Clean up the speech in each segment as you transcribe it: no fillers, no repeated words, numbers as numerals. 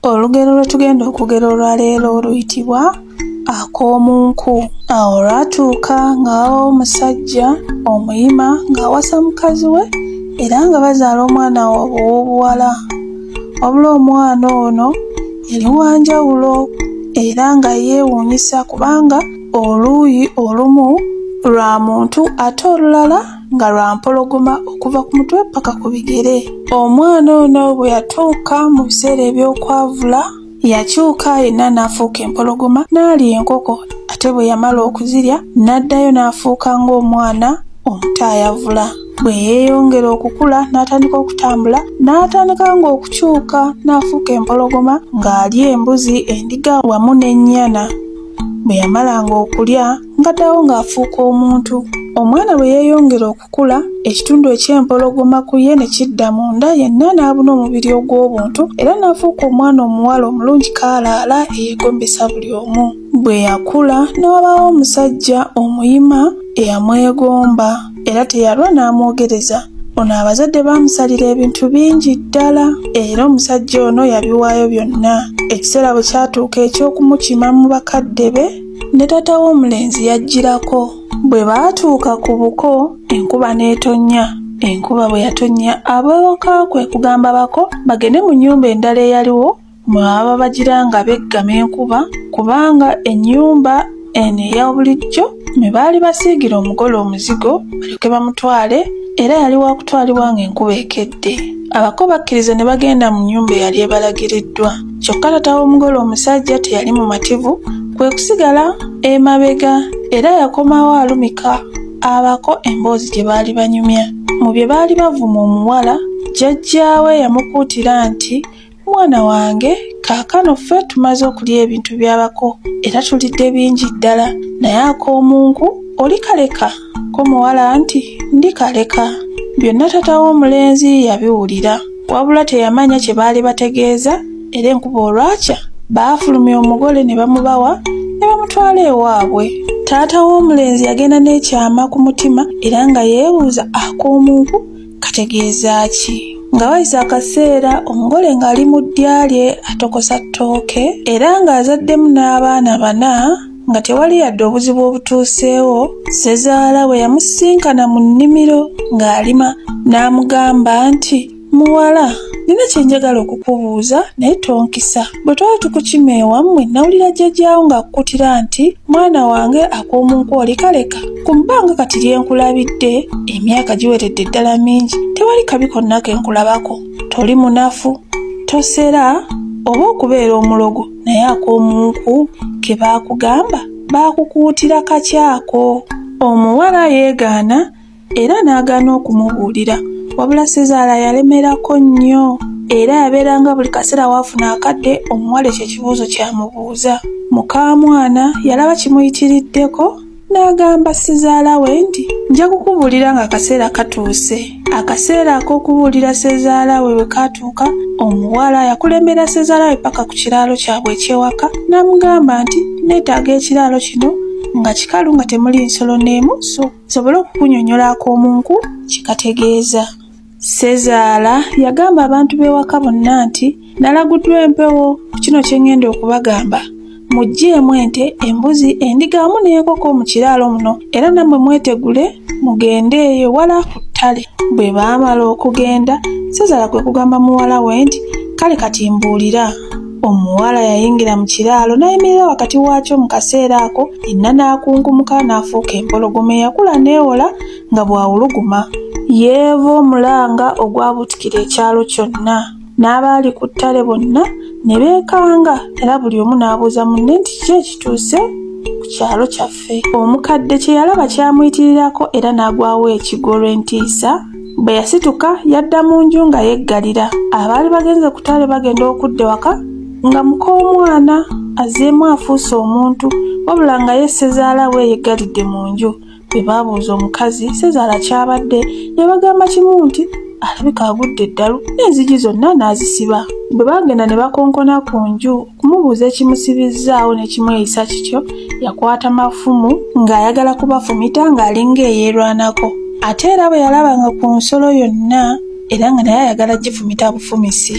Olugero lwe tugenda okugera olwaleero luyitibwa ak'omunku. Awo olwatuuka ng'awo omusajja omuyima ng'awasa mukazi we era nga bazaala omwana ow'obuwala. Wabula omwana ono yali wa njawulo era nga yeewuunyisa kubanga oluuyi olumu lwa muntu ate olulala nga lwa mpologoma okuva ku mutwe paka ku bigere. Omwana ono bwe yatuuka mu biseera eby'okwavula yakyuka yenna n'afuuka empologoma n'alya enkoko, ate bwe yamala okuzirya n'addayo n'afuuka ng'omwana omutaayavula. Bwe yeeyongera okukula n'atandika okutambula n'atandika ng'okukyuka n'afuuka empologoma ng'alya embuzi, endiga wamu n'ennyana. Bwe yamalanga okulya ng'addawo ng'afuuka omuntu. Omwana bwe yeeyongera okukula ekitundu eky'empologoma ku ye ne kidda munda, yenna n'abuna omubiri ogw'obuntu era n'afuuka omwana omuwala omulungi kaalaala eyeegombesa buli omu. Bwe yakula ne wabaawo omusajja omuyima eyamwegomba era teyalwa n'amwogereza. Ono abazadde baamusalira ebintu bingi ddala era omusajja ono yabiwaayo byonna. Ekiseera bwe kyatuuka eky'okumukima mu bakadde be ne taata w'omulenzi yajjirako. Bwe baatuuka ku buko enkuba n'etonnya. Enkuba bwe yatonnya ab'ewaka kwe kugamba bako bagende mu nnyumba endala eyaliwo mwe baba bagira nga beggama enkuba, kubanga ennyumba eno eya bulijjo mwe baali basiigira omugole omuzigo balyoke bamutwale era yali wa kutwalibwa ng'enkuba ekedde. Abako bakkiriza ne bagenda mu nnyumba eyali ebalagiriddwa. Kyokka taata w'omugole omusajja teyali mumativu, kwe kusigala emabega era yakomawo alumika abako emboozi gye baali banyumya. Mu bye baali bavuma omuwala, jjajjaawe yamukuutira nti mwana wange kaakano ffe tumaze okulya ebintu by'abako era tulidde bingi ddala, naye ak'omunku oli kaleka? Ko muwala nti ndi kaleka. Byonna taata w'omulenzi yabiwulira, wabula teyamanya kye baali bategeeza era enkuba olwakya baafulumya omugole ne bamubawa ne bamutwala ewaabwe. Taata w'omulenzi yagenda n'ekyama ku mutima era nga yeebuuza ak'omunku kategeeza ki. Nga wayise akaseera omugole ng'ali mu ddya lye atokosa ttooke era ng'azaddemu n'abaana 4 nga tewali yadde obuzibu obutuuseewo. Ssezaala we yamusisinkana mu nnimiro ng'alima n'amugamba nti muwala, nina kye njagala okukubuuza naye tonkisa. Bwe twali tukukima ewammwe nawulira jjajjaawo ng'akukutira nti mwana wange ak'omunku oli kaleka. Ku bbanga kati lyenkulabidde emyaka giweredde ddala mingi, tewali kabi konna ke nkulabako. Toli munafu, tosera oba okubeera omulogo, naye ak'omunku ke baakugamba baakukuutira kakyako. Omuwala yeegaana era n'agaana okumubuulira, wabula Ssezaala yalemerako nnyo era yabeeranga buli kaseera waafuna akadde omuwala ekyo ekibuuzo kyamubuuza. Mukamwana yalaba kimuyitiriddeko n'agamba Ssezaala we nti nja kukubuulira ng'akaseera katuuse. Akaseera ak'okubuulira Ssezaala we bwe kaatuuka, omuwala yakulembera Ssezaala we paka ku kiraalo kyabwe eky'ewaka n'amugamba nti neetaaga ekiraalo kino nga kikalu nga temuli nsolo n'emu sobole okukunnyonnyola ak'omunku kikategeeza. Ssezaala yagamba abantu b'ewaka bonna nti nalaguddwa empewo ku kino kye ngenda okubagamba. Muggyeemu ente, embuzi, endiga wamu n'enkoko mu kiraalo muno era nammwe mwetegule mugendeeyo wala ku ttale. Bwe baamala okugenda, Ssezaala kwe kugamba muwala we nti kale kati mbuulira. Omuwala yayingira mu kiraalo n'ayimirira wakati waakyo mu kaseera ako, yenna n'akungumuka n'afuuka empologoma eyakula n'ewola nga bw'awuluguma. Yeeva omulanga ogwabuutikira ekyalo kyonna. N'abaali ku ttale bonna ne beekanga era buli omu n'abuuza munne nti ki ekituuse ku kyalo kyaffe. Omukadde kye yalaba kyamuyitirirako era n'agwawo ekigo olw'entiisa. Bwe yasituka yadda mu nju nga yeggalira. Abaali bagenze ku ttale bagenda okudda ewaka nga mukoomwana azzeemu afuuse omuntu, wabula nga ye Ssezaala we yeggalidde mu nju. Bwe baabuuza omukazi Ssezaala kyabadde, yabagamba kimu nti alabika agudde eddalu n'enzigi zonna n'azisiba. Bwe bagenda ne bakonkona ku nju okumubuuza ekimusibizzaawo n'ekimweyisa kityo, yakwata mafumu ng'ayagala kubafumita ng'alinga eyeerwanako. Ate era bwe yalabanga ku nsolo yonna era nga naye ayagala gifumita bufumisi.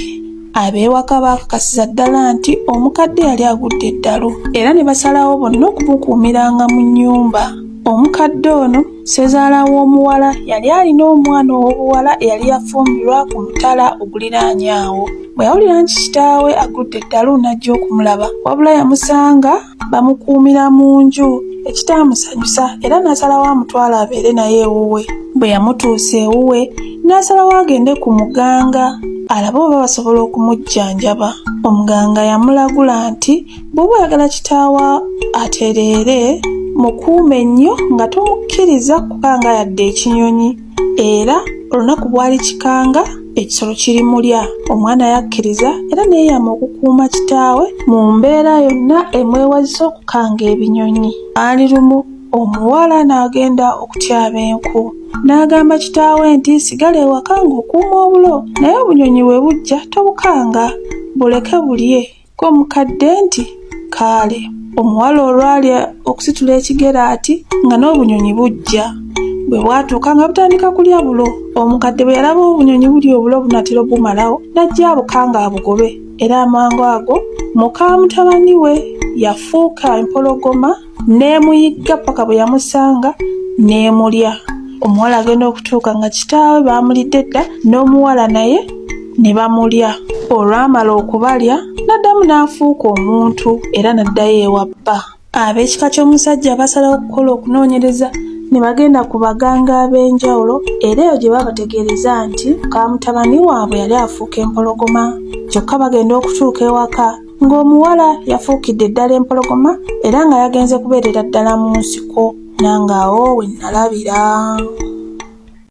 Ab'ewaka baakakasiza ddala nti omukadde yali agudde eddalu era ne basalawo bonna okumukuumiranga mu nnyumba. Omukadde ono ssezaala w'omuwala yali alina omwana ow'obuwala eyali yafumbirwa ku mutala oguliraanye awo. Bwe yawulira nti kitaawe agudde eddalu n'ajja okumulaba, wabula yamusanga bamukuumira mu nju ekitaamusanyusa era n'asalawo amutwala abeere naye ewuwe. Bwe yamutuusa ewuwe n'asalawo agende ku muganga alabe oba basobola okumujjanjaba. Omuganga yamulagula nti bw'oba oyagala kitaawa atereere mukuume nnyo nga tomukkiriza kukanga yadde ekinyonyi, era olunaku bwali kikanga ekisolo kirimulya. Omwana yakkiriza era neeyama okukuuma kitaawe mu mbeera yonna emwewazisa okukanga ebinyonyi. Ali lumu omuwala n'agenda okutyaba enku n'agamba kitaawe nti sigala ewaka ng'okuuma obulo, naye obunyonyi bwe bujja tobukanga, buleke bulye. Ko omukadde nti kaale. Omuwala olwali okusitula ekigere ati nga n'obunyonyi bujja. Bwe bwatuuka nga butandika kulya bulo, omukadde bwe yalaba obunyonyi bulya obulo bunatera bumalawo n'ajja abukanga abugobe, era amangu ago muka mutabani we yafuuka empologoma n'emuyigga paka bwe yamusanga n'emulya. Omuwala agenda okutuuka nga kitaawe baamulidde dda n'omuwala naye ne bamulya. Olwamala okubalya n'addamu n'afuuka omuntu era n'addayo ewa bba. Ab'ekika ky'omusajja basalawo okukola okunoonyereza ne bagenda ku baganga ab'enjawulo era eyo gye babategeereza nti muka mutabani waabwe yali afuuka empologoma. Kyokka bagenda okutuuka ewaka ng'omuwala yafuukidde eddala empologoma era nga yagenze kubeerera ddala mu nsiko, nange awo we nalabira.